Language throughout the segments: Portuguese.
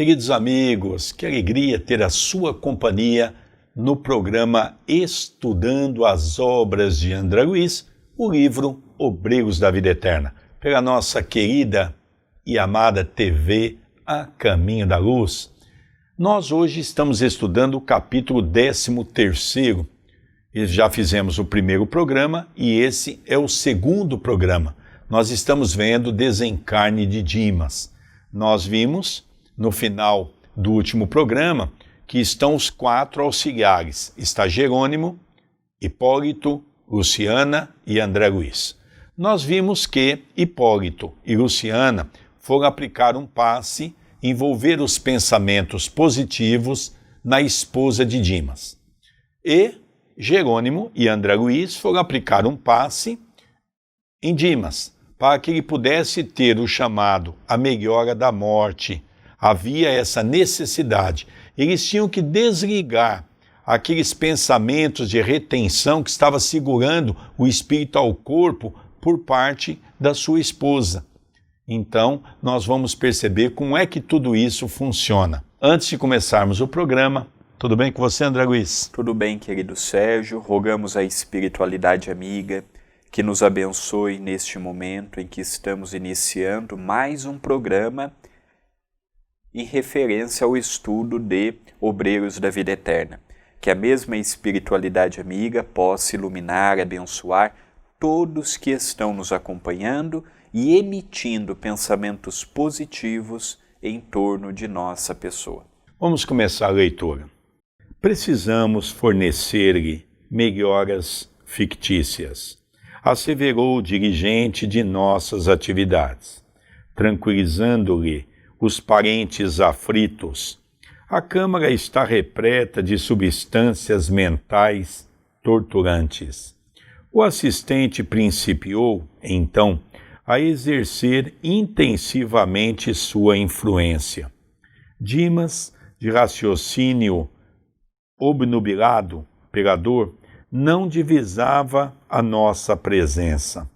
Queridos amigos, que alegria ter a sua companhia no programa Estudando as Obras de André Luiz, o livro Obreiros da Vida Eterna, pela nossa querida e amada TV A Caminho da Luz. Nós hoje estamos estudando o capítulo 13º. Já fizemos o primeiro programa e esse é o segundo programa. Nós estamos vendo o desencarne de Dimas. Nós vimos no final do último programa que estão os 4 auxiliares. Está Jerônimo, Hipólito, Luciana e André Luiz. Nós vimos que Hipólito e Luciana foram aplicar um passe, envolver os pensamentos positivos na esposa de Dimas. E Jerônimo e André Luiz foram aplicar um passe em Dimas, para que ele pudesse ter o chamado a melhora da morte. Havia essa necessidade. Eles tinham que desligar aqueles pensamentos de retenção que estava segurando o espírito ao corpo por parte da sua esposa. Então, nós vamos perceber como é que tudo isso funciona. Antes de começarmos o programa, tudo bem com você, André Luiz? Tudo bem, querido Sérgio. Rogamos à espiritualidade amiga que nos abençoe neste momento em que estamos iniciando mais um programa em referência ao estudo de Obreiros da Vida Eterna. Que a mesma espiritualidade amiga possa iluminar, abençoar todos que estão nos acompanhando e emitindo pensamentos positivos em torno de nossa pessoa. Vamos começar a leitura. Precisamos fornecer-lhe melhoras fictícias, asseverou o dirigente de nossas atividades, tranquilizando-lhe os parentes aflitos. A Câmara está repleta de substâncias mentais torturantes. O assistente principiou, então, a exercer intensivamente sua influência. Dimas, de raciocínio obnubilado pela dor, não divisava a nossa presença.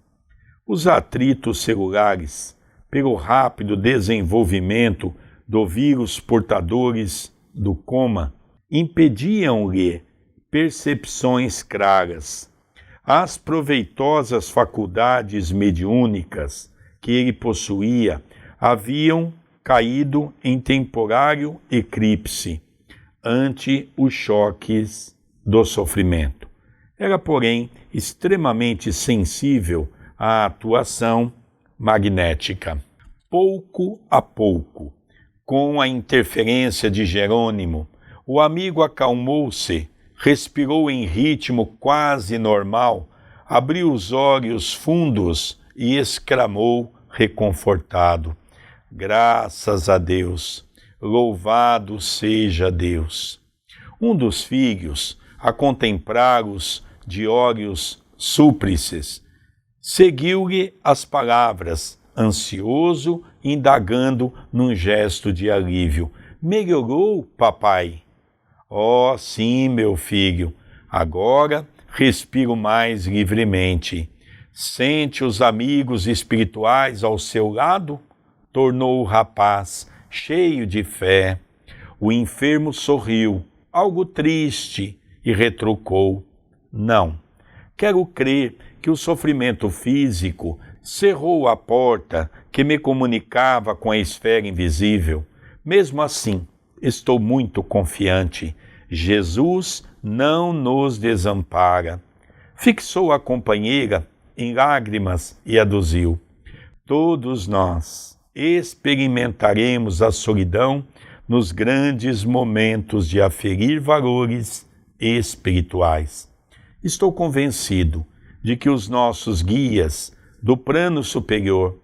Os atritos celulares, pelo rápido desenvolvimento do vírus portadores do coma, impediam-lhe percepções claras. As proveitosas faculdades mediúnicas que ele possuía haviam caído em temporário eclipse ante os choques do sofrimento. Era, porém, extremamente sensível à atuação magnética. Pouco a pouco, com a interferência de Jerônimo, o amigo acalmou-se, respirou em ritmo quase normal, abriu os olhos fundos e exclamou reconfortado: graças a Deus, louvado seja Deus. Um dos filhos, a contemplá-los de olhos súplices, seguiu-lhe as palavras, ansioso, indagando num gesto de alívio: melhorou, papai? Oh, sim, meu filho, agora respiro mais livremente. Sente os amigos espirituais ao seu lado? Tornou o rapaz, cheio de fé. O enfermo sorriu, algo triste, e retrucou: não, quero crer que o sofrimento físico cerrou a porta que me comunicava com a esfera invisível. Mesmo assim, estou muito confiante. Jesus não nos desampara. Fixou a companheira em lágrimas e aduziu: todos nós experimentaremos a solidão nos grandes momentos de aferir valores espirituais. Estou convencido de que os nossos guias do plano superior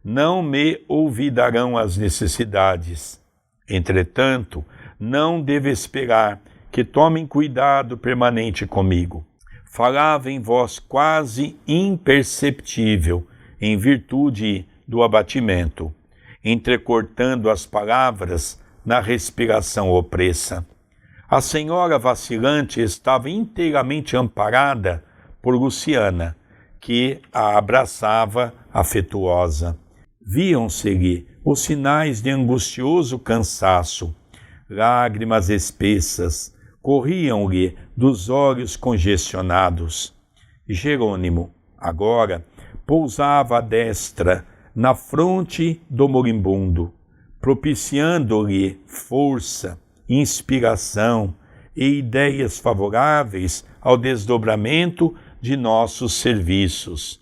não me olvidarão as necessidades. Entretanto, não devo esperar que tomem cuidado permanente comigo. Falava em voz quase imperceptível, em virtude do abatimento, entrecortando as palavras na respiração opressa. A senhora vacilante estava inteiramente amparada por Luciana, que a abraçava afetuosa. Viam-se-lhe os sinais de angustioso cansaço. Lágrimas espessas corriam-lhe dos olhos congestionados. Jerônimo, agora, pousava à destra na fronte do moribundo, propiciando-lhe força, inspiração e ideias favoráveis ao desdobramento de nossos serviços.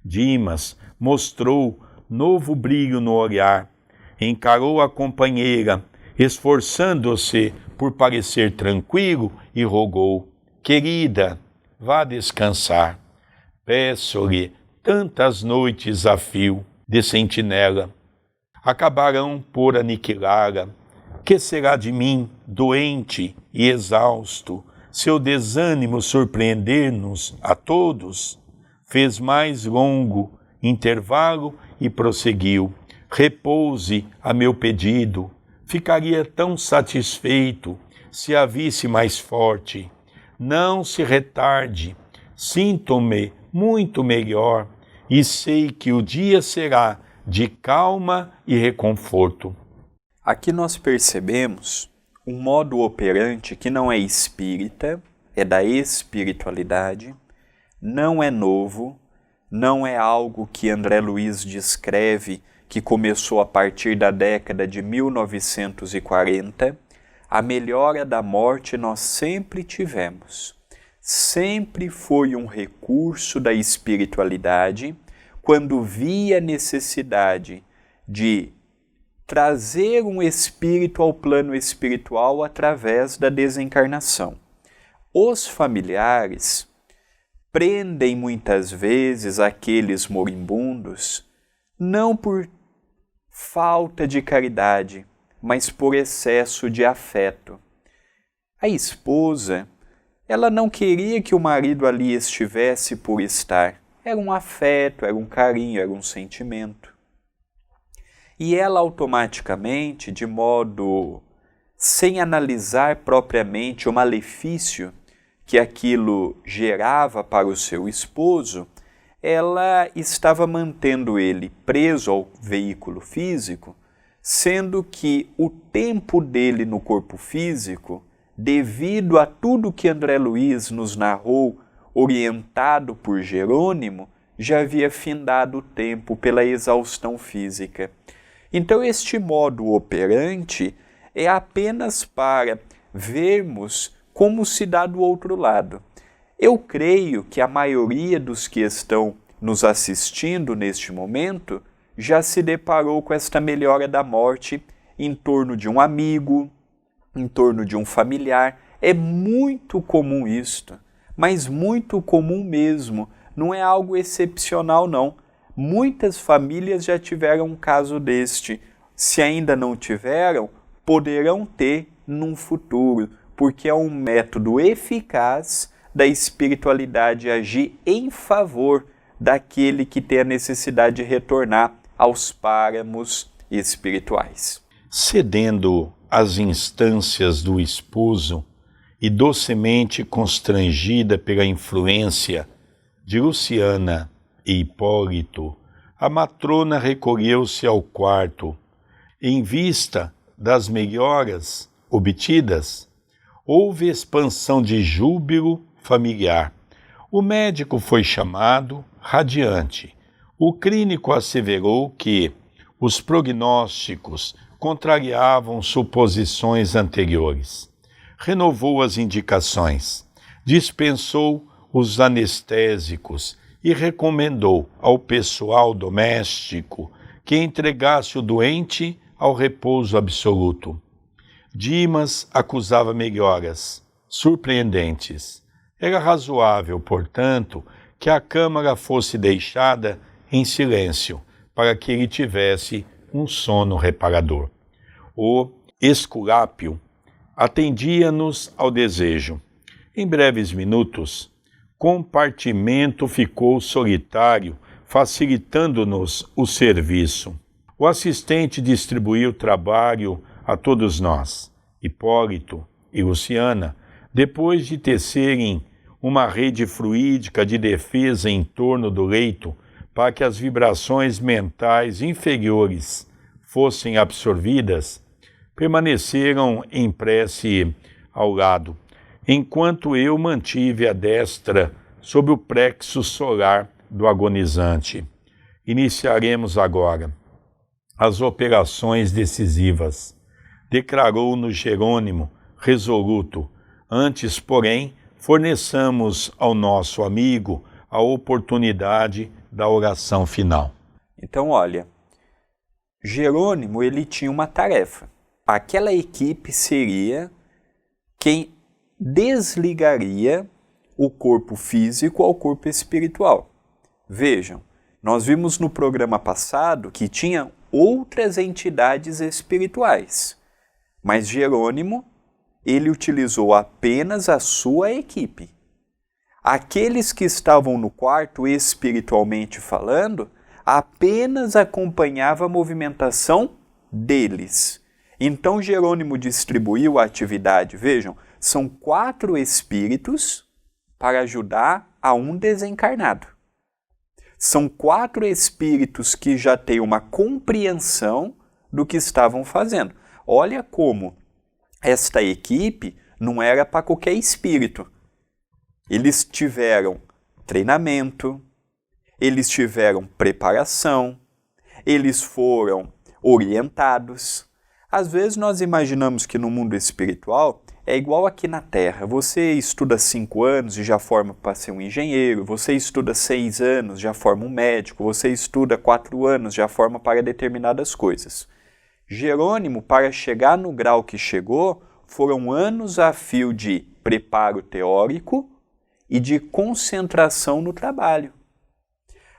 Dimas mostrou novo brilho no olhar, encarou a companheira, esforçando-se por parecer tranquilo, e rogou: querida, vá descansar. Peço-lhe tantas noites a fio de sentinela. Acabarão por aniquilá-la. Que será de mim, doente e exausto, se o desânimo surpreender-nos a todos? Fez mais longo intervalo e prosseguiu: repouse a meu pedido. Ficaria tão satisfeito se a visse mais forte. Não se retarde. Sinto-me muito melhor e sei que o dia será de calma e reconforto. Aqui nós percebemos um modo operante que não é espírita, é da espiritualidade, não é novo, não é algo que André Luiz descreve que começou a partir da década de 1940. A melhora da morte nós sempre tivemos. Sempre foi um recurso da espiritualidade quando via necessidade de trazer um espírito ao plano espiritual através da desencarnação. Os familiares prendem muitas vezes aqueles moribundos não por falta de caridade, mas por excesso de afeto. A esposa, ela não queria que o marido ali estivesse por estar. Era um afeto, era um carinho, era um sentimento. E ela automaticamente, de modo sem analisar propriamente o malefício que aquilo gerava para o seu esposo, ela estava mantendo ele preso ao veículo físico, sendo que o tempo dele no corpo físico, devido a tudo que André Luiz nos narrou, orientado por Jerônimo, já havia findado o tempo pela exaustão física. Então, este modo operante é apenas para vermos como se dá do outro lado. Eu creio que a maioria dos que estão nos assistindo neste momento já se deparou com esta melhora da morte em torno de um amigo, em torno de um familiar. É muito comum isto, mas muito comum mesmo. Não é algo excepcional, não. Muitas famílias já tiveram um caso deste. Se ainda não tiveram, poderão ter num futuro, porque é um método eficaz da espiritualidade agir em favor daquele que tem a necessidade de retornar aos páramos espirituais. Cedendo às instâncias do esposo e docemente constrangida pela influência de Luciana e Hipólito, a matrona recolheu-se ao quarto. Em vista das melhoras obtidas, houve expansão de júbilo familiar. O médico foi chamado, radiante. O clínico asseverou que os prognósticos contrariavam suposições anteriores. Renovou as indicações, dispensou os anestésicos e recomendou ao pessoal doméstico que entregasse o doente ao repouso absoluto. Dimas acusava melhoras surpreendentes. Era razoável, portanto, que a câmara fosse deixada em silêncio, para que ele tivesse um sono reparador. O Esculápio atendia-nos ao desejo. Em breves minutos, compartimento ficou solitário, facilitando-nos o serviço. O assistente distribuiu o trabalho a todos nós. Hipólito e Luciana, depois de tecerem uma rede fluídica de defesa em torno do leito, para que as vibrações mentais inferiores fossem absorvidas, permaneceram em prece ao lado, enquanto eu mantive a destra sobre o plexo solar do agonizante. Iniciaremos agora as operações decisivas. Declarou-nos Jerônimo, resoluto. Antes, porém, forneçamos ao nosso amigo a oportunidade da oração final. Então, olha, Jerônimo, ele tinha uma tarefa. Aquela equipe seria quem desligaria o corpo físico ao corpo espiritual. Vejam, nós vimos no programa passado que tinha outras entidades espirituais, mas Jerônimo, ele utilizou apenas a sua equipe. Aqueles que estavam no quarto, espiritualmente falando, apenas acompanhavam a movimentação deles. Então Jerônimo distribuiu a atividade. Vejam, são 4 espíritos para ajudar a um desencarnado. São 4 espíritos que já têm uma compreensão do que estavam fazendo. Olha como esta equipe não era para qualquer espírito. Eles tiveram treinamento, eles tiveram preparação, eles foram orientados. Às vezes nós imaginamos que no mundo espiritual é igual aqui na Terra. Você estuda 5 anos e já forma para ser um engenheiro, você estuda 6 anos, já forma um médico, você estuda 4 anos, já forma para determinadas coisas. Jerônimo, para chegar no grau que chegou, foram anos a fio de preparo teórico e de concentração no trabalho.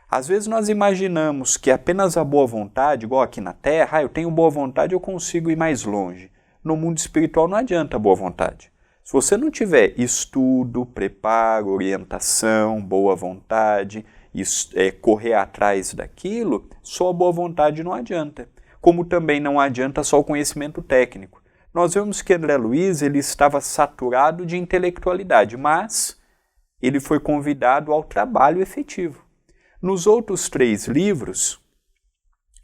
Às vezes nós imaginamos que apenas a boa vontade, igual aqui na Terra, eu tenho boa vontade, eu consigo ir mais longe. No mundo espiritual não adianta a boa vontade. Se você não tiver estudo, preparo, orientação, boa vontade, correr atrás daquilo, só a boa vontade não adianta. Como também não adianta só o conhecimento técnico. Nós vemos que André Luiz ele estava saturado de intelectualidade, mas ele foi convidado ao trabalho efetivo. Nos outros 3 livros,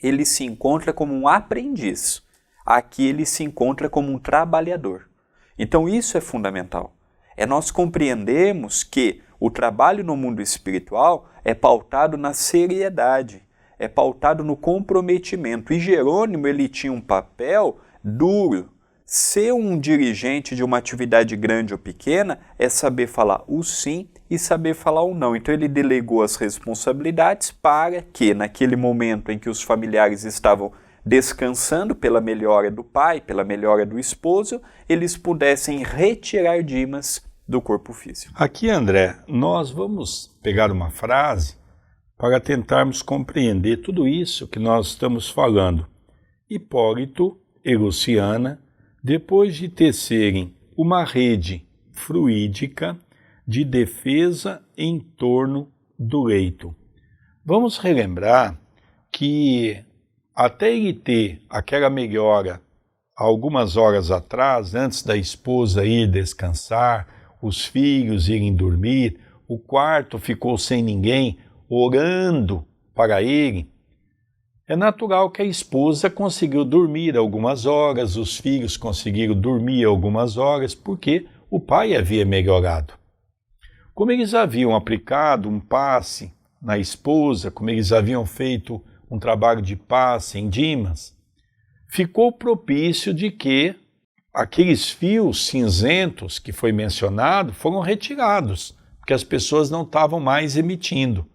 ele se encontra como um aprendiz. Aqui ele se encontra como um trabalhador. Então isso é fundamental. É nós compreendermos que o trabalho no mundo espiritual é pautado na seriedade, é pautado no comprometimento. E Jerônimo ele tinha um papel duro. Ser um dirigente de uma atividade grande ou pequena é saber falar o sim e saber falar o não. Então ele delegou as responsabilidades para que, naquele momento em que os familiares estavam descansando pela melhora do pai, pela melhora do esposo, eles pudessem retirar Dimas do corpo físico. Aqui, André, nós vamos pegar uma frase para tentarmos compreender tudo isso que nós estamos falando. Hipólito e Luciana, depois de tecerem uma rede fluídica de defesa em torno do leito. Vamos relembrar que até ele ter aquela melhora algumas horas atrás, antes da esposa ir descansar, os filhos irem dormir, o quarto ficou sem ninguém, orando para ele, é natural que a esposa conseguiu dormir algumas horas, os filhos conseguiram dormir algumas horas, porque o pai havia melhorado. Como eles haviam aplicado um passe na esposa, como eles haviam feito um trabalho de passe em Dimas, ficou propício de que aqueles fios cinzentos que foi mencionado foram retirados, porque as pessoas não estavam mais emitindo.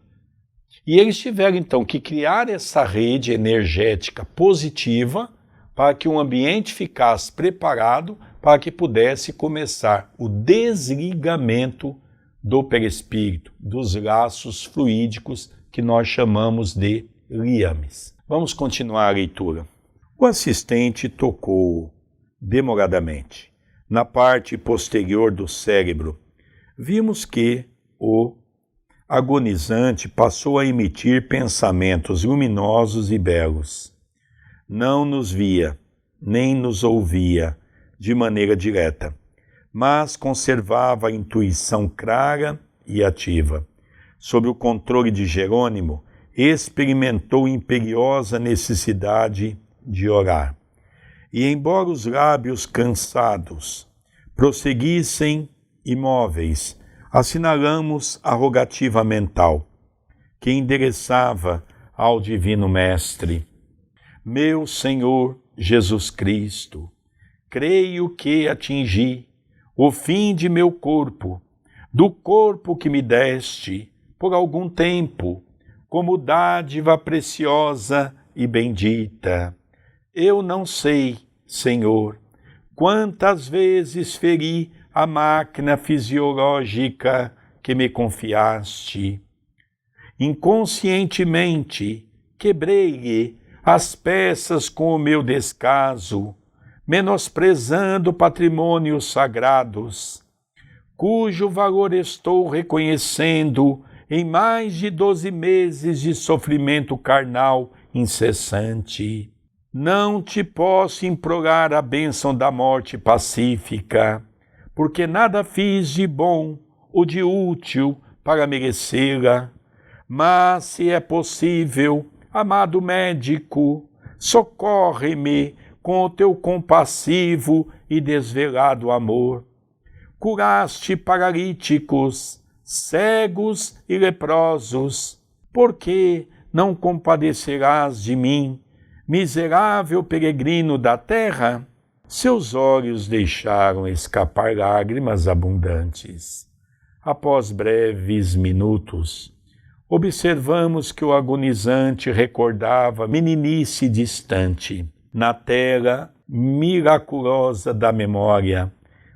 E eles tiveram então que criar essa rede energética positiva para que o ambiente ficasse preparado para que pudesse começar o desligamento do perispírito, dos laços fluídicos que nós chamamos de liames. Vamos continuar a leitura. O assistente tocou demoradamente na parte posterior do cérebro. Vimos que o agonizante passou a emitir pensamentos luminosos e belos. Não nos via, nem nos ouvia de maneira direta, mas conservava a intuição clara e ativa. Sob o controle de Jerônimo, experimentou imperiosa necessidade de orar. E embora os lábios cansados prosseguissem imóveis, assinalamos a rogativa mental que endereçava ao Divino Mestre: Meu Senhor Jesus Cristo, creio que atingi o fim de meu corpo, do corpo que me deste por algum tempo, como dádiva preciosa e bendita. Eu não sei, Senhor, quantas vezes feri a máquina fisiológica que me confiaste. Inconscientemente quebrei-lhe as peças com o meu descaso, menosprezando patrimônios sagrados, cujo valor estou reconhecendo em mais de 12 meses de sofrimento carnal incessante. Não te posso implorar a bênção da morte pacífica, porque nada fiz de bom ou de útil para merecê-la. Mas, se é possível, amado médico, socorre-me com o teu compassivo e desvelado amor. Curaste paralíticos, cegos e leprosos. Por que não compadecerás de mim, miserável peregrino da terra? Seus olhos deixaram escapar lágrimas abundantes. Após breves minutos, observamos que o agonizante recordava meninice distante. Na tela miraculosa da memória,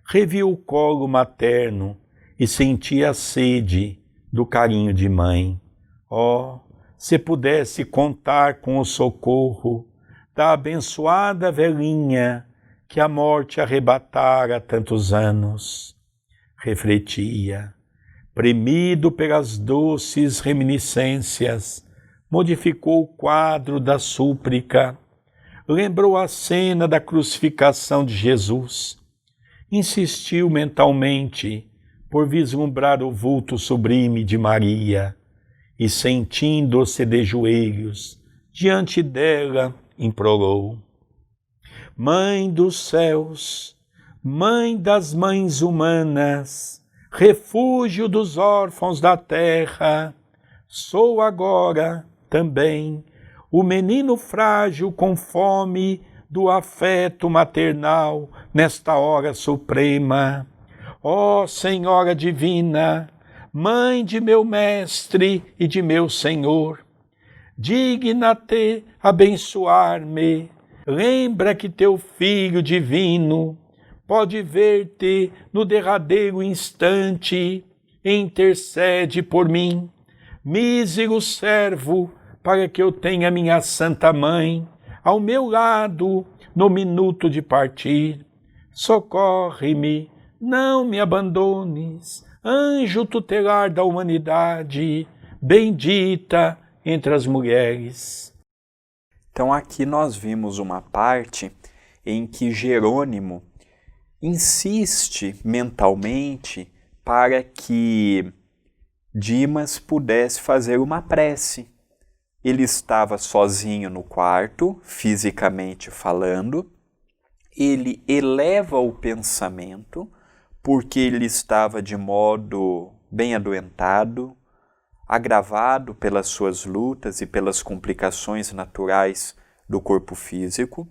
reviu o colo materno e sentia a sede do carinho de mãe. Oh, se pudesse contar com o socorro da abençoada velhinha que a morte arrebatara há tantos anos. Refletia, premido pelas doces reminiscências, modificou o quadro da súplica, lembrou a cena da crucificação de Jesus, insistiu mentalmente por vislumbrar o vulto sublime de Maria e, sentindo-se de joelhos diante dela, implorou: Mãe dos céus, Mãe das mães humanas, refúgio dos órfãos da terra, sou agora também o menino frágil com fome do afeto maternal nesta hora suprema. Ó Senhora Divina, Mãe de meu Mestre e de meu Senhor, digna-te abençoar-me. Lembra que teu Filho divino pode ver-te no derradeiro instante e intercede por mim, mísero servo, para que eu tenha minha Santa Mãe ao meu lado no minuto de partir. Socorre-me, não me abandones, anjo tutelar da humanidade, bendita entre as mulheres. Então aqui nós vimos uma parte em que Jerônimo insiste mentalmente para que Dimas pudesse fazer uma prece. Ele estava sozinho no quarto, fisicamente falando, ele eleva o pensamento, porque ele estava de modo bem adoentado, agravado pelas suas lutas e pelas complicações naturais do corpo físico.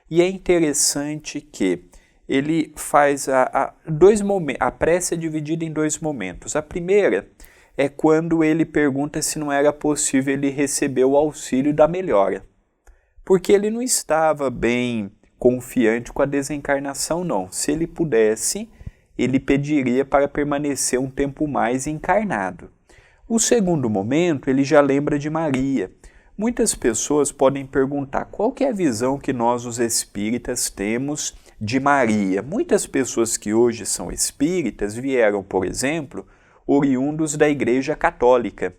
E é interessante que ele faz a prece é dividida em 2 momentos. A primeira é quando ele pergunta se não era possível ele receber o auxílio da melhora, porque ele não estava bem confiante com a desencarnação, não. Se ele pudesse, ele pediria para permanecer um tempo mais encarnado. O segundo momento, ele já lembra de Maria. Muitas pessoas podem perguntar qual que é a visão que nós, os espíritas, temos de Maria. Muitas pessoas que hoje são espíritas vieram, por exemplo, oriundos da Igreja Católica.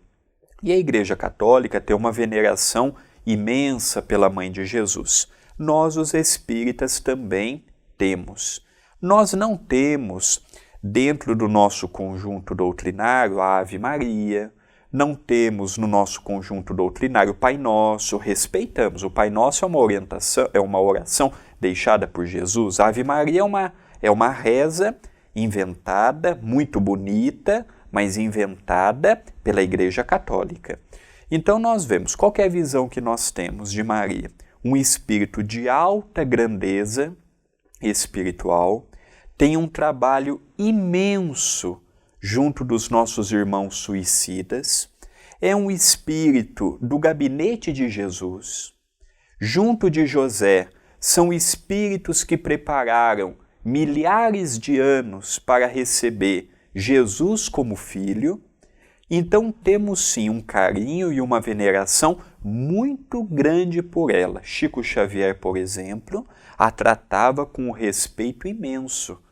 E a Igreja Católica tem uma veneração imensa pela Mãe de Jesus. Nós, os espíritas, também temos. Nós não temos, dentro do nosso conjunto doutrinário, a Ave Maria, Não temos no nosso conjunto doutrinário o Pai Nosso, respeitamos. O Pai Nosso é uma oração deixada por Jesus. A Ave Maria é uma reza inventada, muito bonita, mas inventada pela Igreja Católica. Então nós vemos, qual que é a visão que nós temos de Maria? Um espírito de alta grandeza espiritual, tem um trabalho imenso junto dos nossos irmãos suicidas, é um espírito do gabinete de Jesus. Junto de José, são espíritos que prepararam milhares de anos para receber Jesus como filho. Então temos sim um carinho e uma veneração muito grande por ela. Chico Xavier, por exemplo, a tratava com um respeito imenso.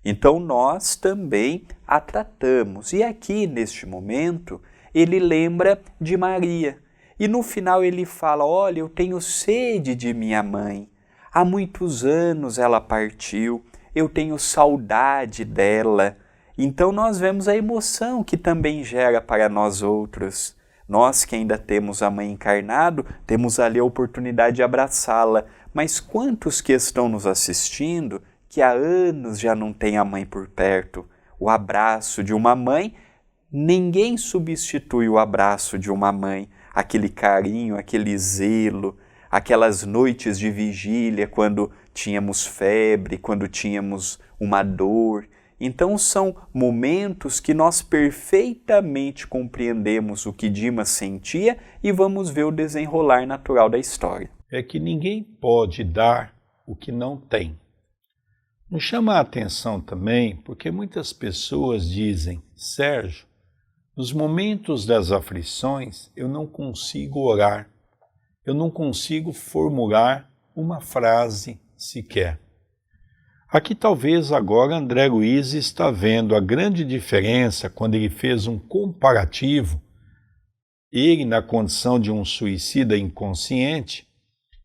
Então nós também a tratamos. E aqui, neste momento, ele lembra de Maria. E no final ele fala, olha, eu tenho sede de minha mãe. Há muitos anos ela partiu, eu tenho saudade dela. Então nós vemos a emoção que também gera para nós outros. Nós que ainda temos a mãe encarnado, temos ali a oportunidade de abraçá-la. Mas quantos que estão nos assistindo que há anos já não têm a mãe por perto? O abraço de uma mãe, ninguém substitui o abraço de uma mãe. Aquele carinho, aquele zelo, aquelas noites de vigília quando tínhamos febre, quando tínhamos uma dor. Então são momentos que nós perfeitamente compreendemos o que Dimas sentia e vamos ver o desenrolar natural da história. É que ninguém pode dar o que não tem. Nos chama a atenção também porque muitas pessoas dizem, Sérgio, nos momentos das aflições eu não consigo orar, eu não consigo formular uma frase sequer. Aqui talvez agora André Luiz está vendo a grande diferença quando ele fez um comparativo, ele na condição de um suicida inconsciente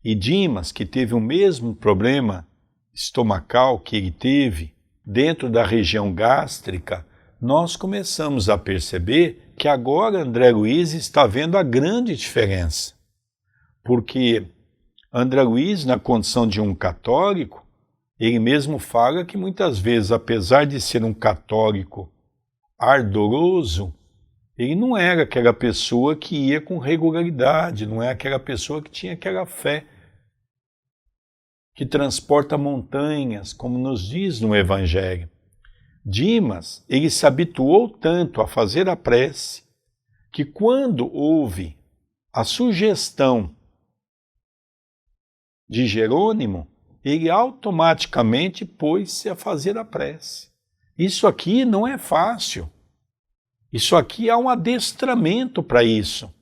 e Dimas, que teve o mesmo problema estomacal que ele teve dentro da região gástrica, nós começamos a perceber que agora André Luiz está vendo a grande diferença. Porque André Luiz, na condição de um católico, ele mesmo fala que muitas vezes, apesar de ser um católico ardoroso, ele não era aquela pessoa que ia com regularidade, não é aquela pessoa que tinha aquela fé que transporta montanhas, como nos diz no Evangelho. Dimas, ele se habituou tanto a fazer a prece, que quando houve a sugestão de Jerônimo, ele automaticamente pôs-se a fazer a prece. Isso aqui não é fácil. Isso aqui há um adestramento para isso.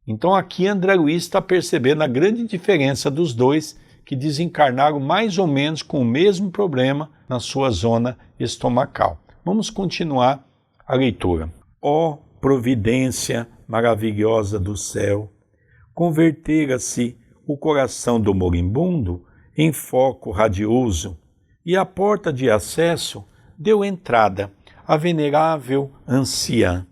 Então aqui André Luiz está percebendo a grande diferença dos dois que desencarnaram mais ou menos com o mesmo problema na sua zona estomacal. Vamos continuar a leitura. Ó providência maravilhosa do céu, convertera-se o coração do moribundo em foco radioso, e a porta de acesso deu entrada à venerável anciã.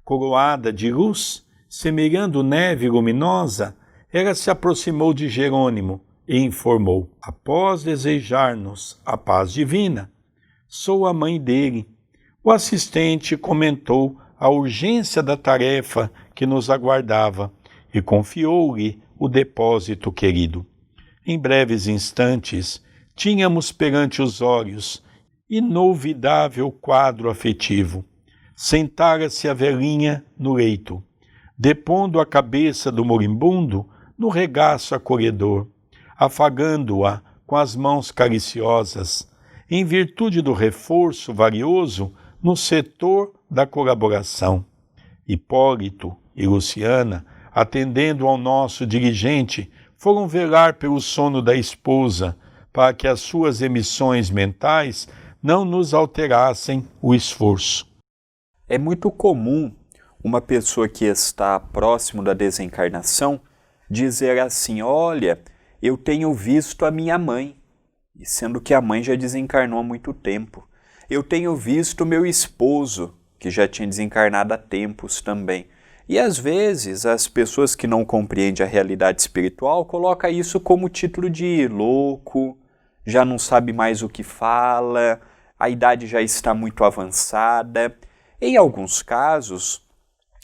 Coroada de luz, semelhando neve luminosa, ela se aproximou de Jerônimo e informou, após desejar-nos a paz divina, sou a mãe dele. O assistente comentou a urgência da tarefa que nos aguardava e confiou-lhe o depósito querido. Em breves instantes, tínhamos perante os olhos inolvidável quadro afetivo. Sentara-se a velhinha no leito, depondo a cabeça do moribundo no regaço acolhedor, afagando-a com as mãos cariciosas, em virtude do reforço valioso no setor da colaboração. Hipólito e Luciana, atendendo ao nosso dirigente, foram velar pelo sono da esposa, para que as suas emissões mentais não nos alterassem o esforço. É muito comum uma pessoa que está próximo da desencarnação dizer assim, olha, eu tenho visto a minha mãe, sendo que a mãe já desencarnou há muito tempo. Eu tenho visto meu esposo, que já tinha desencarnado há tempos também. E às vezes as pessoas que não compreendem a realidade espiritual colocam isso como título de louco, já não sabe mais o que fala, a idade já está muito avançada. Em alguns casos,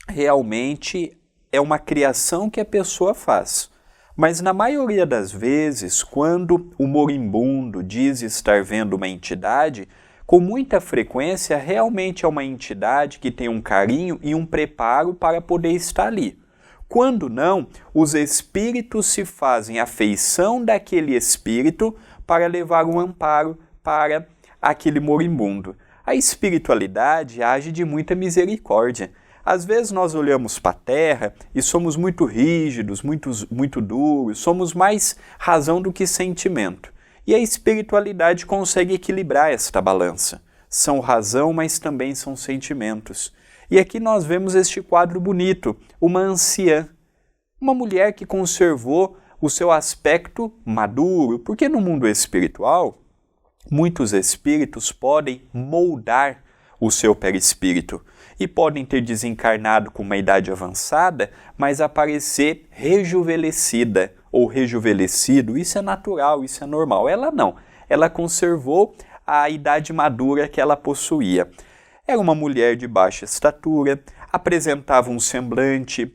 realmente é uma criação que a pessoa faz. Mas na maioria das vezes, quando o moribundo diz estar vendo uma entidade, com muita frequência realmente é uma entidade que tem um carinho e um preparo para poder estar ali. Quando não, os espíritos se fazem a feição daquele espírito para levar um amparo para aquele moribundo. A espiritualidade age de muita misericórdia. Às vezes nós olhamos para a Terra e somos muito rígidos, muito duros, somos mais razão do que sentimento. E a espiritualidade consegue equilibrar esta balança. São razão, mas também são sentimentos. E aqui nós vemos este quadro bonito, uma anciã, uma mulher que conservou o seu aspecto maduro, porque no mundo espiritual, muitos espíritos podem moldar o seu perispírito e podem ter desencarnado com uma idade avançada, mas aparecer rejuvenescida ou rejuvenescido. Isso é natural, isso é normal. Ela não. Ela conservou a idade madura que ela possuía. Era uma mulher de baixa estatura, apresentava um semblante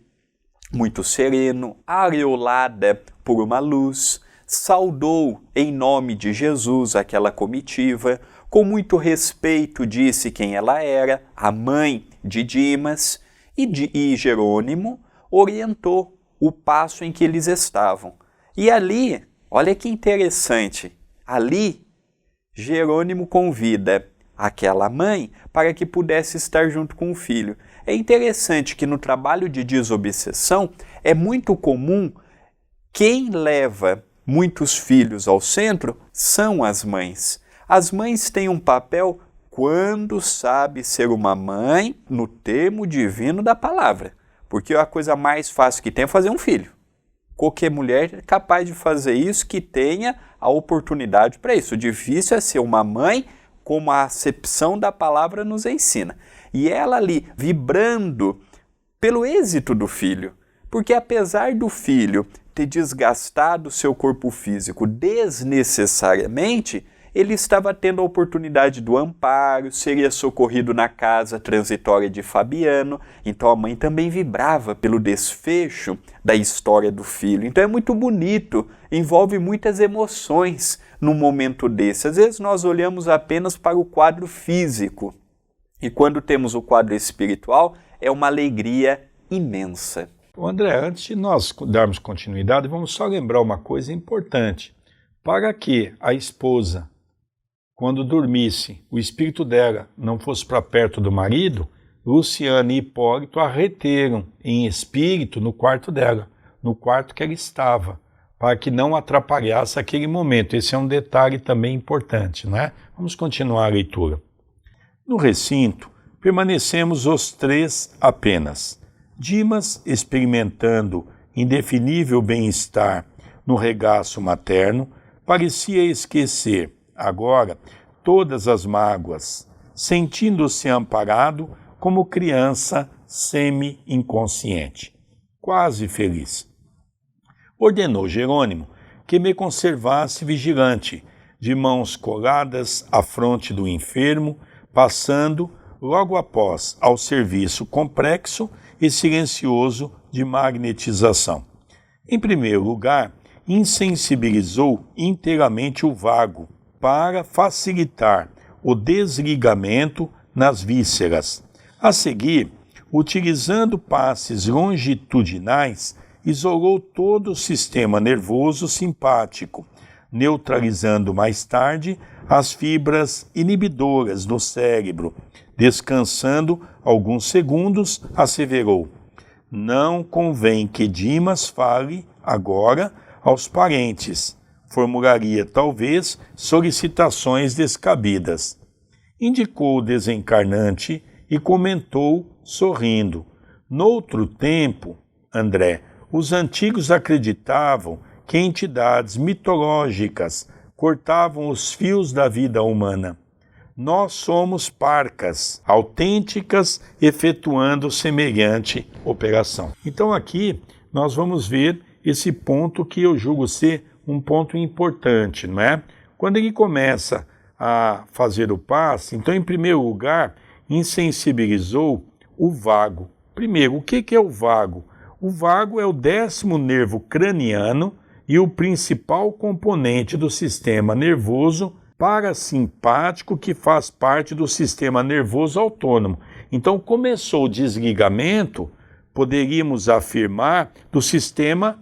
muito sereno, aureolada por uma luz, saudou em nome de Jesus aquela comitiva, com muito respeito disse quem ela era, a mãe de Dimas, e Jerônimo orientou o passo em que eles estavam. E ali, olha que interessante, ali Jerônimo convida aquela mãe para que pudesse estar junto com o filho. É interessante que no trabalho de desobsessão é muito comum quem leva muitos filhos ao centro são as mães. As mães têm um papel quando sabe ser uma mãe no termo divino da palavra. Porque a coisa mais fácil que tem é fazer um filho. Qualquer mulher é capaz de fazer isso que tenha a oportunidade para isso. O difícil é ser uma mãe como a acepção da palavra nos ensina. E ela ali vibrando pelo êxito do filho. Porque apesar do filho ter desgastado seu corpo físico desnecessariamente, ele estava tendo a oportunidade do amparo, seria socorrido na casa transitória de Fabiano, então a mãe também vibrava pelo desfecho da história do filho. Então é muito bonito, envolve muitas emoções num momento desse. Às vezes nós olhamos apenas para o quadro físico, e quando temos o quadro espiritual, é uma alegria imensa. André, antes de nós darmos continuidade, vamos só lembrar uma coisa importante. Para que a esposa, quando dormisse, o espírito dela não fosse para perto do marido, Luciana e Hipólito a reteram em espírito no quarto dela, no quarto que ela estava, para que não atrapalhasse aquele momento. Esse é um detalhe também importante, não é? Vamos continuar a leitura. No recinto, permanecemos os três apenas. Dimas, experimentando indefinível bem-estar no regaço materno, parecia esquecer, agora, todas as mágoas, sentindo-se amparado como criança semi-inconsciente, quase feliz. Ordenou Jerônimo que me conservasse vigilante, de mãos coladas à fronte do enfermo, passando, logo após, ao serviço complexo e silencioso de magnetização. Em primeiro lugar, insensibilizou inteiramente o vago para facilitar o desligamento nas vísceras. A seguir, utilizando passes longitudinais, isolou todo o sistema nervoso simpático, neutralizando mais tarde as fibras inibidoras do cérebro. Descansando alguns segundos, asseverou: não convém que Dimas fale agora aos parentes. Formularia, talvez, solicitações descabidas. Indicou o desencarnante e comentou, sorrindo: noutro tempo, André, os antigos acreditavam que entidades mitológicas cortavam os fios da vida humana. nós somos parcas autênticas efetuando semelhante operação. Então aqui nós vamos ver esse ponto que eu julgo ser um ponto importante, não é? Quando ele começa a fazer o passe, então em primeiro lugar insensibilizou o vago. Primeiro, o que é o vago? O vago é o 10º nervo craniano e o principal componente do sistema nervoso parasimpático que faz parte do sistema nervoso autônomo. Então começou o desligamento, poderíamos afirmar, do sistema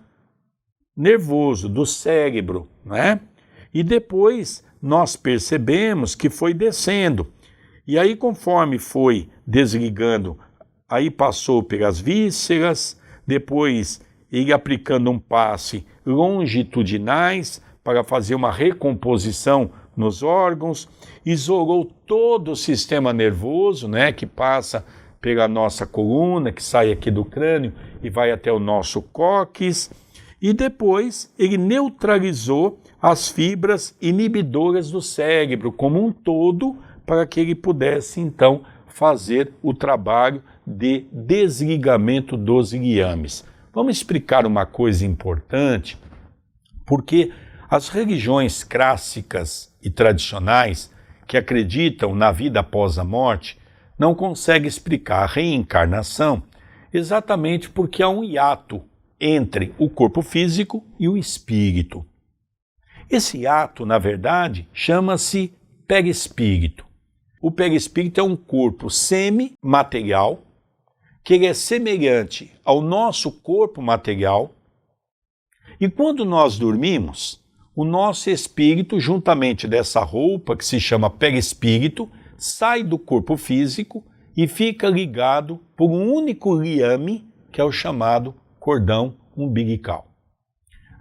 nervoso, do cérebro, né? E depois nós percebemos que foi descendo. E aí conforme foi desligando, aí passou pelas vísceras, depois ele aplicando um passe longitudinais para fazer uma recomposição nos órgãos, isolou todo o sistema nervoso, né, que passa pela nossa coluna, que sai aqui do crânio e vai até o nosso cóccix, e depois ele neutralizou as fibras inibidoras do cérebro como um todo, para que ele pudesse então fazer o trabalho de desligamento dos liames. Vamos explicar uma coisa importante, porque as religiões clássicas e tradicionais que acreditam na vida após a morte não conseguem explicar a reencarnação exatamente porque há um hiato entre o corpo físico e o espírito. Esse hiato, na verdade, chama-se perispírito. O perispírito é um corpo semimaterial, que ele é semelhante ao nosso corpo material, e quando nós dormimos, o nosso espírito, juntamente dessa roupa que se chama perispírito, sai do corpo físico e fica ligado por um único liame, que é o chamado cordão umbilical.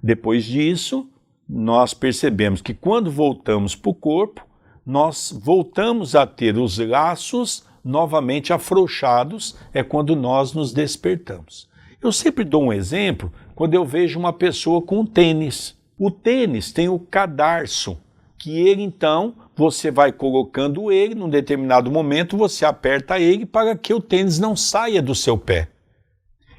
Depois disso, nós percebemos que quando voltamos para o corpo, nós voltamos a ter os laços novamente afrouxados, é quando nós nos despertamos. Eu sempre dou um exemplo quando eu vejo uma pessoa com um tênis. O tênis tem o cadarço, que ele então, você vai colocando ele, num determinado momento você aperta ele para que o tênis não saia do seu pé.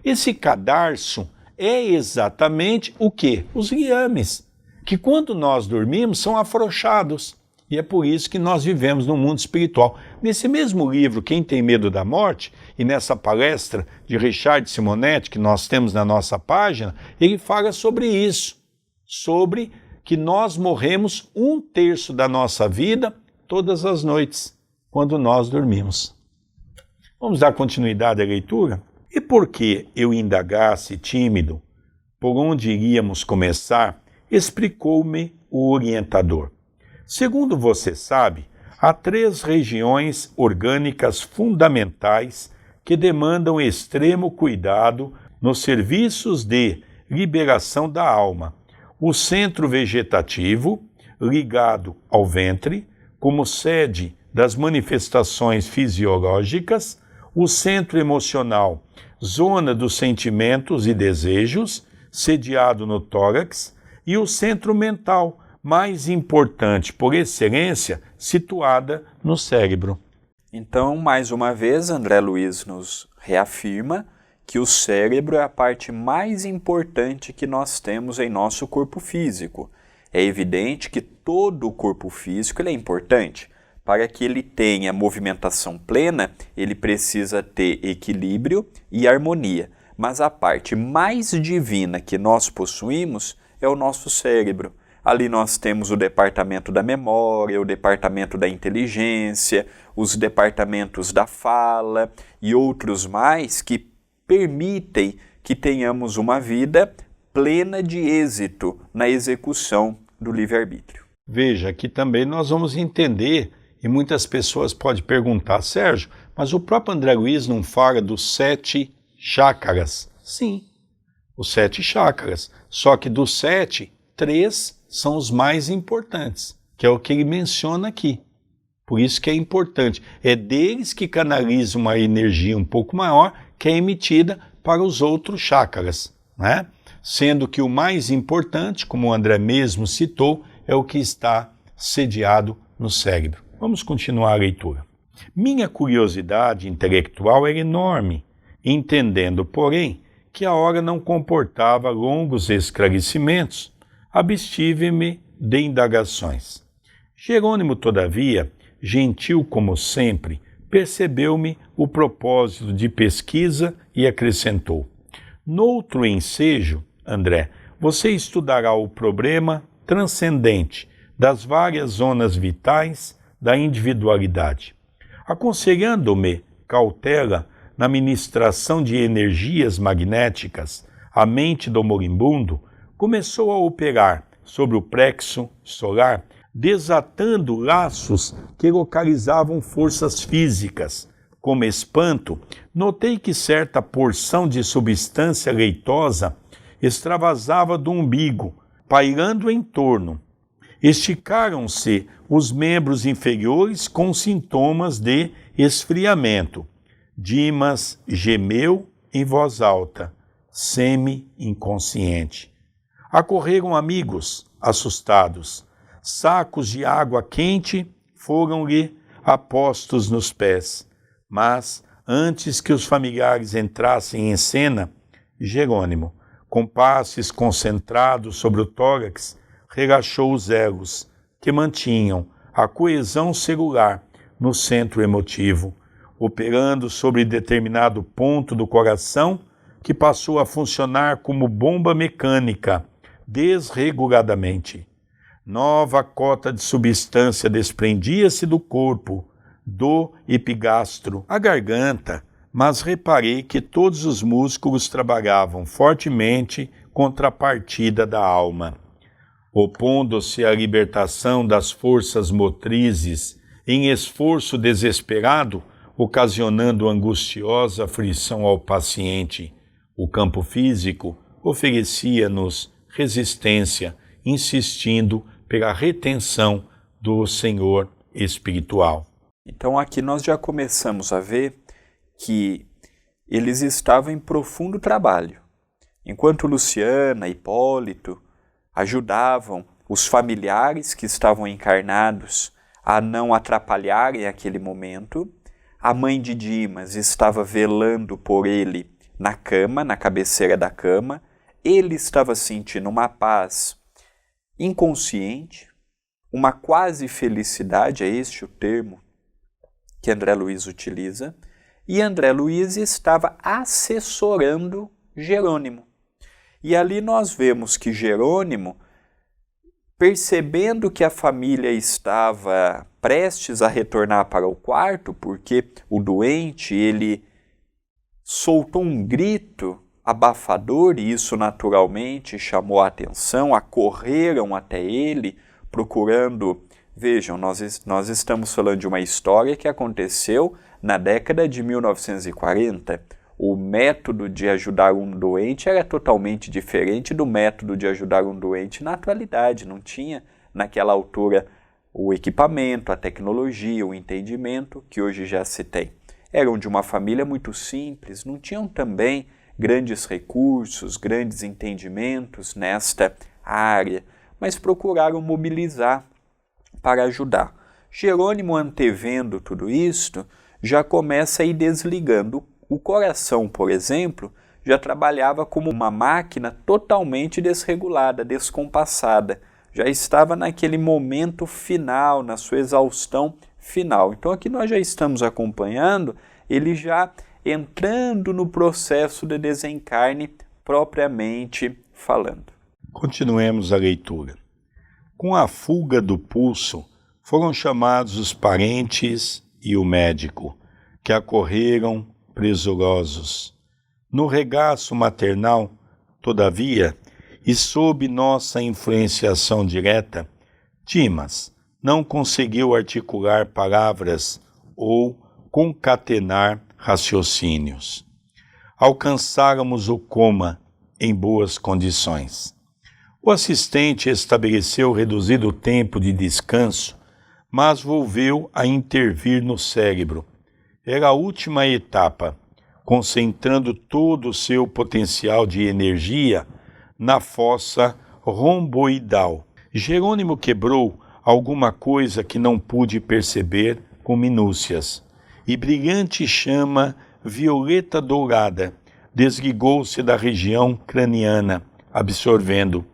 Esse cadarço é exatamente o quê? Os liames, que quando nós dormimos são afrouxados. E é por isso que nós vivemos no mundo espiritual. Nesse mesmo livro, Quem Tem Medo da Morte, e nessa palestra de Richard Simonetti, que nós temos na nossa página, ele fala sobre isso, sobre que nós morremos 1/3 da nossa vida todas as noites, quando nós dormimos. Vamos dar continuidade à leitura? E por que eu indagasse tímido por onde iríamos começar, explicou-me o orientador. Segundo você sabe, há 3 regiões orgânicas fundamentais que demandam extremo cuidado nos serviços de liberação da alma. O centro vegetativo, ligado ao ventre, como sede das manifestações fisiológicas, o centro emocional, zona dos sentimentos e desejos, sediado no tórax, e o centro mental, mais importante por excelência, situada no cérebro. Então, mais uma vez, André Luiz nos reafirma que o cérebro é a parte mais importante que nós temos em nosso corpo físico. É evidente que todo o corpo físico é importante. Para que ele tenha movimentação plena, ele precisa ter equilíbrio e harmonia. Mas a parte mais divina que nós possuímos é o nosso cérebro. Ali nós temos o departamento da memória, o departamento da inteligência, os departamentos da fala e outros mais que permitem que tenhamos uma vida plena de êxito na execução do livre-arbítrio. Veja, aqui também nós vamos entender, e muitas pessoas podem perguntar, Sérgio, mas o próprio André Luiz não fala dos 7 chácaras? Sim, os 7 chácaras, só que dos 7, 3 são os mais importantes, que é o que ele menciona aqui. Por isso que é importante. É deles que canaliza uma energia um pouco maior, que é emitida para os outros chácaras, né? Sendo que o mais importante, como o André mesmo citou, é o que está sediado no cérebro. Vamos continuar a leitura. Minha curiosidade intelectual era enorme, entendendo, porém, que a hora não comportava longos esclarecimentos, abstive-me de indagações. Jerônimo, todavia, gentil como sempre, percebeu-me o propósito de pesquisa e acrescentou: noutro ensejo, André, você estudará o problema transcendente das várias zonas vitais da individualidade, aconselhando-me cautela na ministração de energias magnéticas. A mente do moribundo começou a operar sobre o plexo solar, desatando laços que localizavam forças físicas. Como espanto, notei que certa porção de substância leitosa extravasava do umbigo, pairando em torno. Esticaram-se os membros inferiores com sintomas de esfriamento. Dimas gemeu em voz alta, semi-inconsciente. Acorreram amigos, assustados. Sacos de água quente foram-lhe apostos nos pés. Mas, antes que os familiares entrassem em cena, Jerônimo, com passes concentrados sobre o tórax, relaxou os elos que mantinham a coesão celular no centro emotivo, operando sobre determinado ponto do coração que passou a funcionar como bomba mecânica, desreguladamente. Nova cota de substância desprendia-se do corpo, do epigastro, a garganta, mas reparei que todos os músculos trabalhavam fortemente contra a partida da alma. Opondo-se à libertação das forças motrizes em esforço desesperado, ocasionando angustiosa aflição ao paciente, o campo físico oferecia-nos resistência, insistindo pela retenção do Senhor espiritual. Então aqui nós já começamos a ver que eles estavam em profundo trabalho. Enquanto Luciana, Hipólito ajudavam os familiares que estavam encarnados a não atrapalharem aquele momento, a mãe de Dimas estava velando por ele na cama, na cabeceira da cama. Ele estava sentindo uma paz inconsciente, uma quase felicidade, é este o termo que André Luiz utiliza, e André Luiz estava assessorando Jerônimo. E ali nós vemos que Jerônimo, percebendo que a família estava prestes a retornar para o quarto, porque o doente ele soltou um grito abafador e isso naturalmente chamou a atenção, acorreram até ele procurando. Vejam, nós estamos falando de uma história que aconteceu na década de 1940. O método de ajudar um doente era totalmente diferente do método de ajudar um doente na atualidade. Não tinha, naquela altura, o equipamento, a tecnologia, o entendimento que hoje já se tem. Eram de uma família muito simples, não tinham também grandes recursos, grandes entendimentos nesta área, mas procuraram mobilizar para ajudar. Jerônimo, antevendo tudo isto, já começa a ir desligando. O coração, por exemplo, já trabalhava como uma máquina totalmente desregulada, descompassada. Já estava naquele momento final, na sua exaustão final. Então aqui nós já estamos acompanhando ele já entrando no processo de desencarne propriamente falando. Continuemos a leitura. Com a fuga do pulso, foram chamados os parentes e o médico, que acorreram presurosos. No regaço maternal, todavia, e sob nossa influenciação direta, Dimas não conseguiu articular palavras ou concatenar raciocínios. Alcançáramos o coma em boas condições. O assistente estabeleceu reduzido tempo de descanso, mas volveu a intervir no cérebro. Era a última etapa, concentrando todo o seu potencial de energia na fossa romboidal. Jerônimo quebrou alguma coisa que não pude perceber com minúcias, e brilhante chama violeta dourada desligou-se da região craniana, absorvendo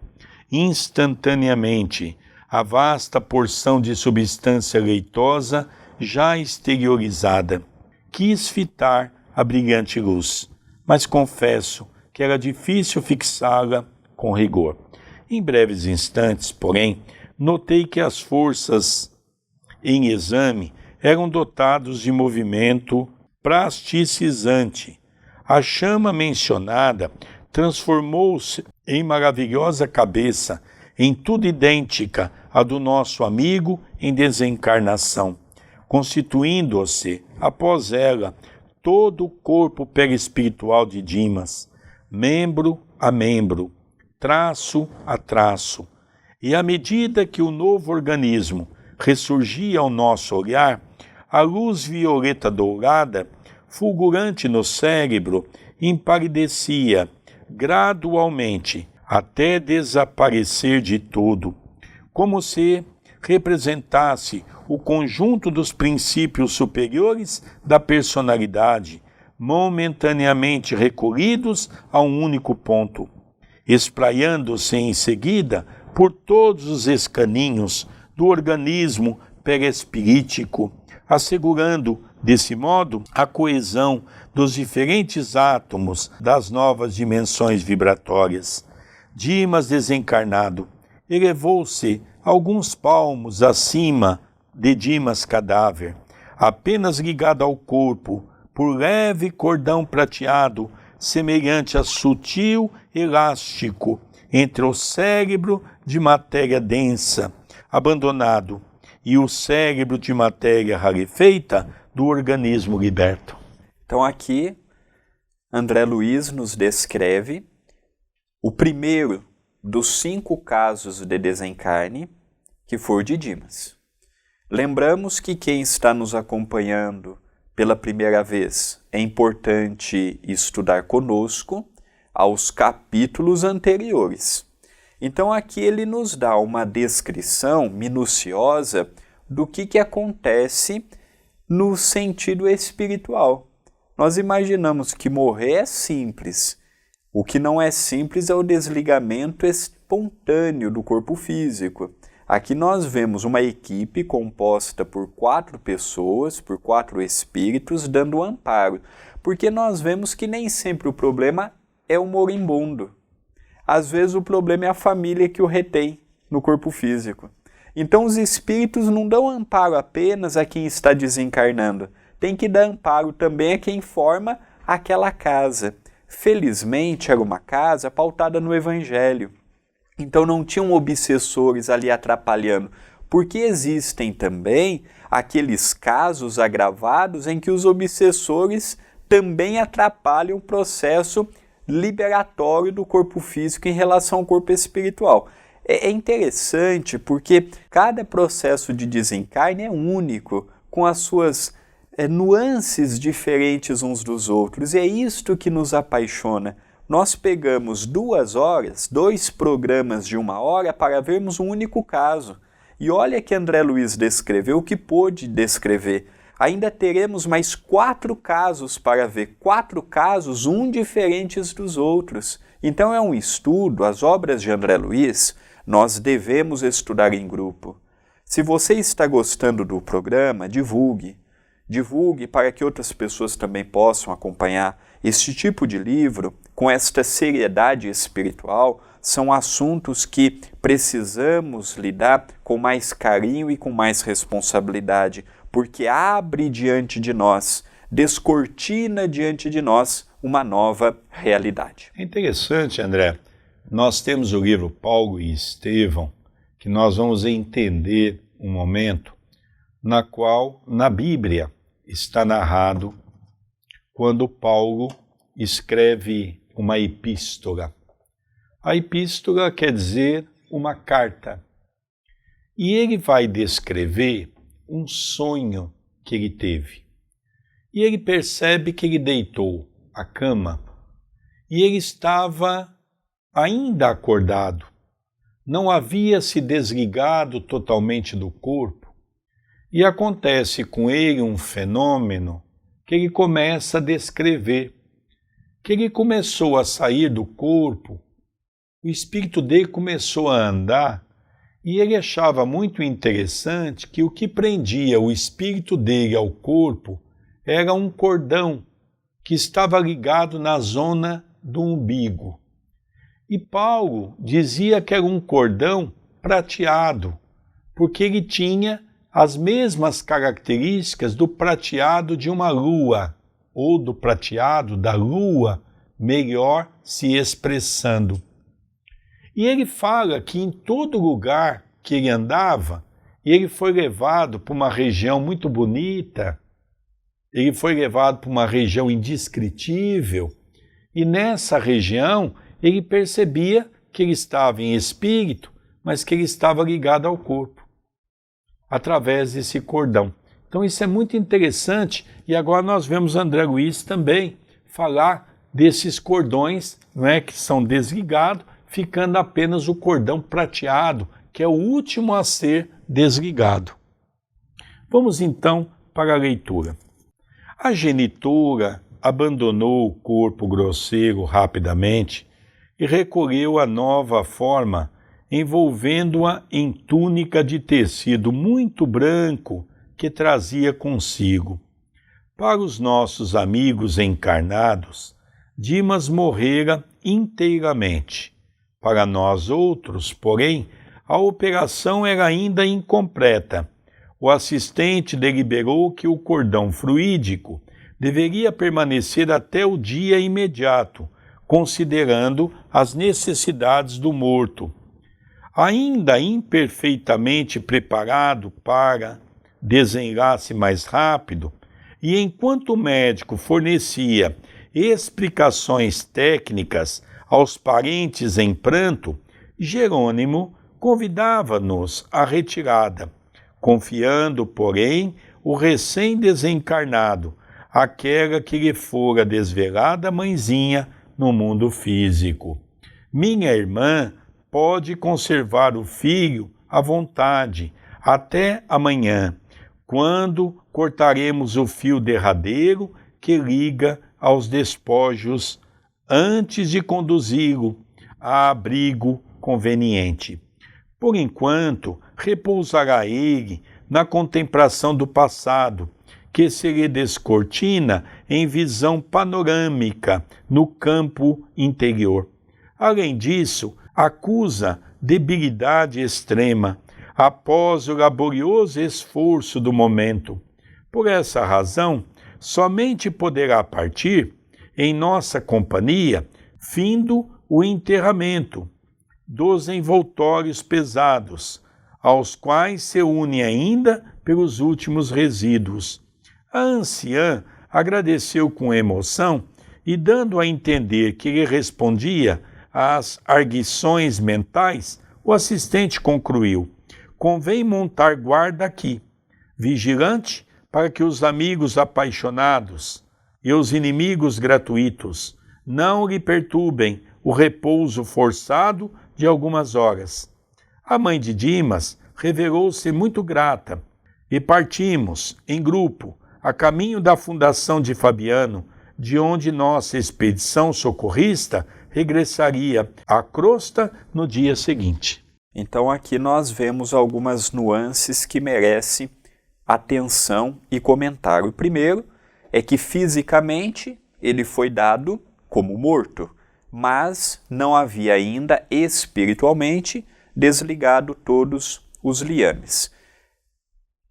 instantaneamente a vasta porção de substância leitosa já exteriorizada. Quis fitar a brilhante luz, mas confesso que era difícil fixá-la com rigor. Em breves instantes, porém, notei que as forças em exame eram dotados de movimento plasticizante. A chama mencionada transformou-se em maravilhosa cabeça, em tudo idêntica à do nosso amigo em desencarnação, constituindo-se, após ela, todo o corpo perispiritual de Dimas, membro a membro, traço a traço. E à medida que o novo organismo ressurgia ao nosso olhar, a luz violeta dourada, fulgurante no cérebro, empalidecia gradualmente até desaparecer de todo, como se representasse o conjunto dos princípios superiores da personalidade, momentaneamente recolhidos a um único ponto, espraiando-se em seguida por todos os escaninhos do organismo perispirítico, assegurando, desse modo, a coesão dos diferentes átomos das novas dimensões vibratórias. Dimas desencarnado elevou-se alguns palmos acima de Dimas cadáver, apenas ligado ao corpo por leve cordão prateado, semelhante a sutil elástico entre o cérebro de matéria densa, abandonado, e o cérebro de matéria rarefeita do organismo liberto. Então aqui, André Luiz nos descreve o primeiro dos 5 casos de desencarne, que foi o de Dimas. Lembramos que quem está nos acompanhando pela primeira vez, é importante estudar conosco aos capítulos anteriores. Então aqui ele nos dá uma descrição minuciosa do que acontece no sentido espiritual. Nós imaginamos que morrer é simples. O que não é simples é o desligamento espontâneo do corpo físico. Aqui nós vemos uma equipe composta por 4 pessoas, por 4 espíritos, dando amparo, porque nós vemos que nem sempre o problema é o moribundo. Às vezes o problema é a família que o retém no corpo físico. Então os espíritos não dão amparo apenas a quem está desencarnando, tem que dar amparo também a quem forma aquela casa. Felizmente era uma casa pautada no Evangelho. Então não tinham obsessores ali atrapalhando, porque existem também aqueles casos agravados em que os obsessores também atrapalham o processo liberatório do corpo físico em relação ao corpo espiritual. É interessante porque cada processo de desencarne é único, com as suas nuances diferentes uns dos outros, e é isto que nos apaixona. Nós pegamos 2 horas, 2 programas de 1 hora para vermos um único caso. E olha que André Luiz descreveu o que pôde descrever. Ainda teremos mais 4 casos para ver, 4 casos, um diferentes dos outros. Então é um estudo, as obras de André Luiz, nós devemos estudar em grupo. Se você está gostando do programa, divulgue. Divulgue para que outras pessoas também possam acompanhar. Este tipo de livro, com esta seriedade espiritual, são assuntos que precisamos lidar com mais carinho e com mais responsabilidade, porque abre diante de nós, descortina diante de nós uma nova realidade. É interessante, André. Nós temos o livro Paulo e Estevão, que nós vamos entender um momento na qual, na Bíblia, está narrado quando Paulo escreve uma epístola. A epístola quer dizer uma carta. E ele vai descrever um sonho que ele teve. E ele percebe que ele deitou a cama e ele estava ainda acordado, não havia se desligado totalmente do corpo, e acontece com ele um fenômeno que ele começa a descrever, que ele começou a sair do corpo, o espírito dele começou a andar, e ele achava muito interessante que o que prendia o espírito dele ao corpo era um cordão que estava ligado na zona do umbigo. E Paulo dizia que era um cordão prateado, porque ele tinha as mesmas características do prateado de uma lua, ou do prateado da lua, melhor se expressando. E ele fala que em todo lugar que ele andava, ele foi levado para uma região muito bonita, ele foi levado para uma região indescritível, e nessa região ele percebia que ele estava em espírito, mas que ele estava ligado ao corpo, através desse cordão. Então isso é muito interessante, e agora nós vemos André Luiz também falar desses cordões, não é, que são desligados, ficando apenas o cordão prateado, que é o último a ser desligado. Vamos então para a leitura. A genitora abandonou o corpo grosseiro rapidamente e recolheu a nova forma, envolvendo-a em túnica de tecido muito branco que trazia consigo. Para os nossos amigos encarnados, Dimas morrera inteiramente. Para nós outros, porém, a operação era ainda incompleta. O assistente deliberou que o cordão fluídico deveria permanecer até o dia imediato, considerando as necessidades do morto. Ainda imperfeitamente preparado para desenlace mais rápido, e enquanto o médico fornecia explicações técnicas aos parentes em pranto, Jerônimo convidava-nos à retirada, confiando, porém, o recém-desencarnado àquela que lhe fora desvelada mãezinha no mundo físico. Minha irmã pode conservar o filho à vontade até amanhã, quando cortaremos o fio derradeiro que liga aos despojos antes de conduzi-lo a abrigo conveniente. Por enquanto, repousará ele na contemplação do passado, que se lhe descortina em visão panorâmica no campo interior. Além disso, acusa debilidade extrema após o laborioso esforço do momento. Por essa razão, somente poderá partir em nossa companhia, findo o enterramento dos envoltórios pesados, aos quais se une ainda pelos últimos resíduos. A anciã agradeceu com emoção e, dando a entender que lhe respondia às arguições mentais, o assistente concluiu: convém montar guarda aqui, vigilante para que os amigos apaixonados e os inimigos gratuitos não lhe perturbem o repouso forçado de algumas horas. A mãe de Dimas revelou-se muito grata e partimos, em grupo, a caminho da fundação de Fabiano, de onde nossa expedição socorrista regressaria à crosta no dia seguinte. Então aqui nós vemos algumas nuances que merecem atenção e comentário. O primeiro é que fisicamente ele foi dado como morto, mas não havia ainda espiritualmente desligado todos os liames.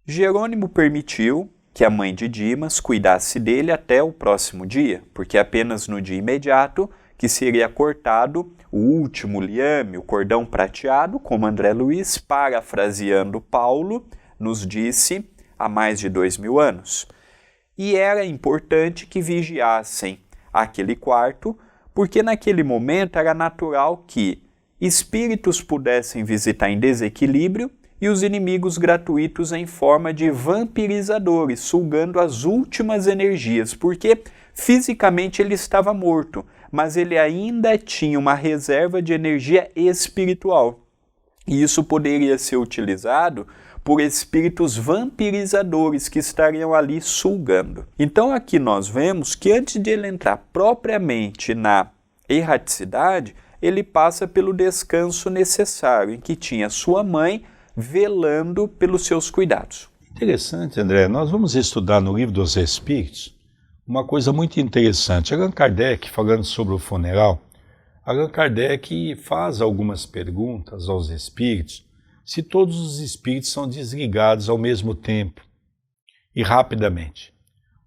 Jerônimo permitiu que a mãe de Dimas cuidasse dele até o próximo dia, porque apenas no dia imediato que seria cortado o último liame, o cordão prateado, como André Luiz, parafraseando Paulo, nos disse há mais de 2000 anos. E era importante que vigiassem aquele quarto, porque naquele momento era natural que espíritos pudessem visitar em desequilíbrio e os inimigos gratuitos em forma de vampirizadores, sugando as últimas energias, porque fisicamente ele estava morto, mas ele ainda tinha uma reserva de energia espiritual. E isso poderia ser utilizado por espíritos vampirizadores que estariam ali sugando. Então aqui nós vemos que antes de ele entrar propriamente na erraticidade, ele passa pelo descanso necessário, em que tinha sua mãe velando pelos seus cuidados. Interessante, André. Nós vamos estudar no Livro dos Espíritos uma coisa muito interessante. Allan Kardec, falando sobre o funeral, Allan Kardec faz algumas perguntas aos espíritos se todos os espíritos são desligados ao mesmo tempo e rapidamente.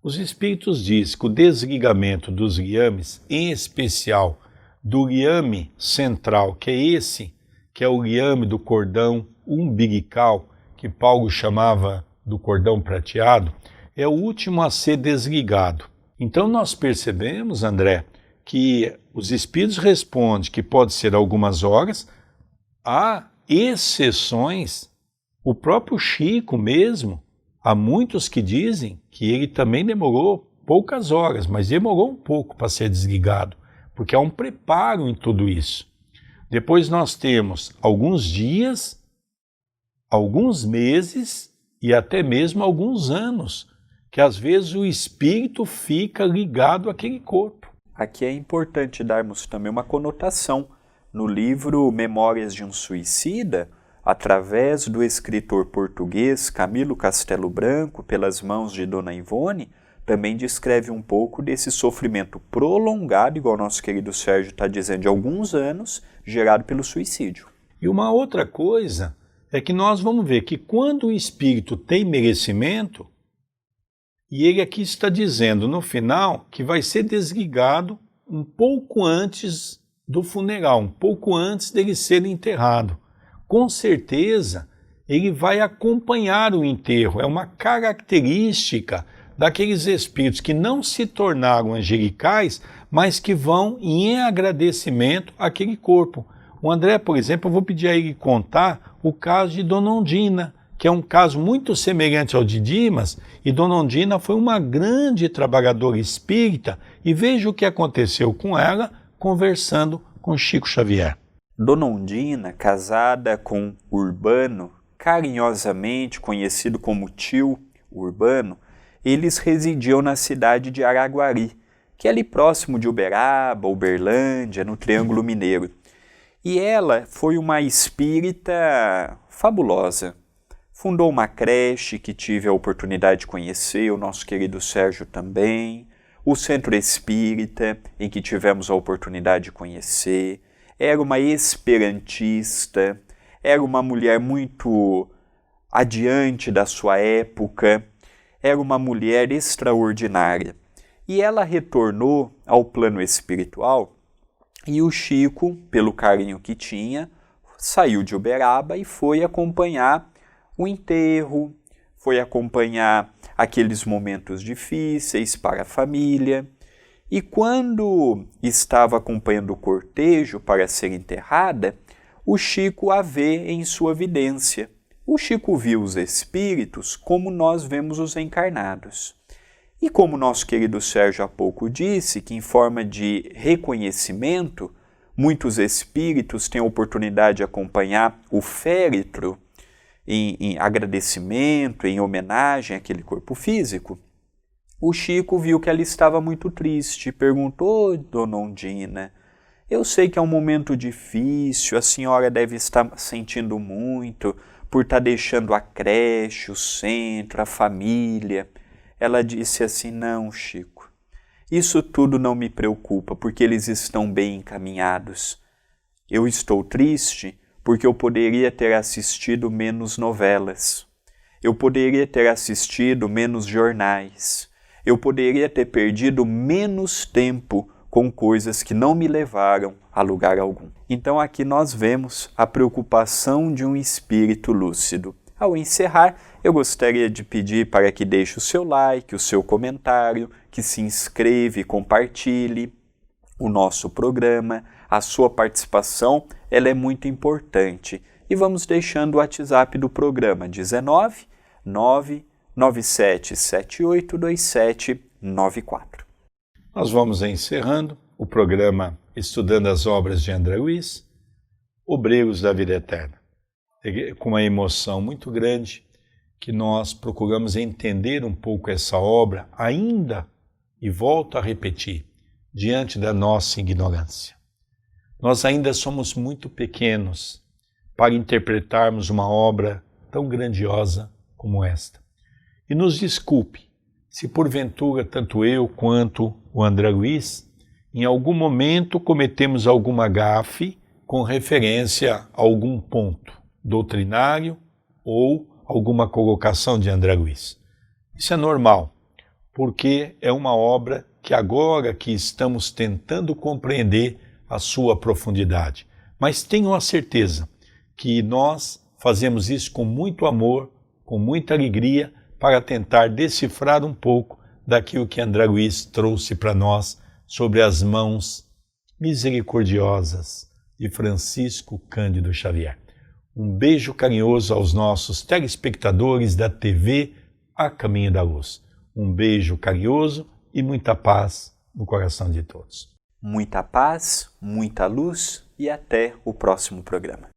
Os espíritos dizem que o desligamento dos liames, em especial do liame central, que é esse, que é o liame do cordão umbilical, que Paulo chamava do cordão prateado, é o último a ser desligado. Então nós percebemos, André, que os espíritos respondem que pode ser algumas horas, há exceções, o próprio Chico mesmo, há muitos que dizem que ele também demorou poucas horas, mas demorou um pouco para ser desligado, porque há um preparo em tudo isso. Depois nós temos alguns dias, alguns meses e até mesmo alguns anos, que às vezes o espírito fica ligado àquele corpo. Aqui é importante darmos também uma conotação. No livro Memórias de um Suicida, através do escritor português Camilo Castelo Branco, pelas mãos de Dona Ivone, também descreve um pouco desse sofrimento prolongado, igual nosso querido Sérgio está dizendo, de alguns anos, gerado pelo suicídio. E uma outra coisa é que nós vamos ver que quando o espírito tem merecimento, e ele aqui está dizendo no final que vai ser desligado um pouco antes do funeral, um pouco antes dele ser enterrado. Com certeza, ele vai acompanhar o enterro. É uma característica daqueles espíritos que não se tornaram angelicais, mas que vão em agradecimento àquele corpo. O André, por exemplo, eu vou pedir a ele contar o caso de Dona Ondina, que é um caso muito semelhante ao de Dimas, e Dona Ondina foi uma grande trabalhadora espírita, e veja o que aconteceu com ela conversando com Chico Xavier. Dona Ondina, casada com Urbano, carinhosamente conhecido como tio Urbano, eles residiam na cidade de Araguari, que é ali próximo de Uberaba, Uberlândia, no Triângulo Mineiro. E ela foi uma espírita fabulosa. Fundou uma creche que tive a oportunidade de conhecer, o nosso querido Sérgio também, o Centro Espírita, em que tivemos a oportunidade de conhecer. Era uma esperantista, era uma mulher muito adiante da sua época, era uma mulher extraordinária. E ela retornou ao plano espiritual e o Chico, pelo carinho que tinha, saiu de Uberaba e foi acompanhar o enterro, foi acompanhar aqueles momentos difíceis para a família. E quando estava acompanhando o cortejo para ser enterrada, o Chico a vê em sua vidência. O Chico viu os espíritos como nós vemos os encarnados. E como nosso querido Sérgio há pouco disse, que em forma de reconhecimento, muitos espíritos têm a oportunidade de acompanhar o féretro em agradecimento, em homenagem àquele corpo físico, o Chico viu que ela estava muito triste e perguntou: Dona Ondina, eu sei que é um momento difícil, a senhora deve estar sentindo muito por estar deixando a creche, o centro, a família. Ela disse assim: não, Chico, isso tudo não me preocupa, porque eles estão bem encaminhados. Eu estou triste porque eu poderia ter assistido menos novelas, eu poderia ter assistido menos jornais, eu poderia ter perdido menos tempo com coisas que não me levaram a lugar algum. Então aqui nós vemos a preocupação de um espírito lúcido. Ao encerrar, eu gostaria de pedir para que deixe o seu like, o seu comentário, que se inscreva e compartilhe o nosso programa. A sua participação ela é muito importante. E vamos deixando o WhatsApp do programa 19 997782794. Nós vamos encerrando o programa Estudando as Obras de André Luiz, Obreiros da Vida Eterna. com uma emoção muito grande, que nós procuramos entender um pouco essa obra ainda, e volto a repetir, diante da nossa ignorância. Nós ainda somos muito pequenos para interpretarmos uma obra tão grandiosa como esta. E nos desculpe se porventura tanto eu quanto o André Luiz em algum momento cometemos alguma gafe com referência a algum ponto doutrinário ou alguma colocação de André Luiz. Isso é normal, porque é uma obra que agora que estamos tentando compreender a sua profundidade. Mas tenham a certeza que nós fazemos isso com muito amor, com muita alegria, para tentar decifrar um pouco daquilo que André Luiz trouxe para nós sobre as mãos misericordiosas de Francisco Cândido Xavier. Um beijo carinhoso aos nossos telespectadores da TV A Caminho da Luz. Um beijo carinhoso e muita paz no coração de todos. Muita paz, muita luz e até o próximo programa.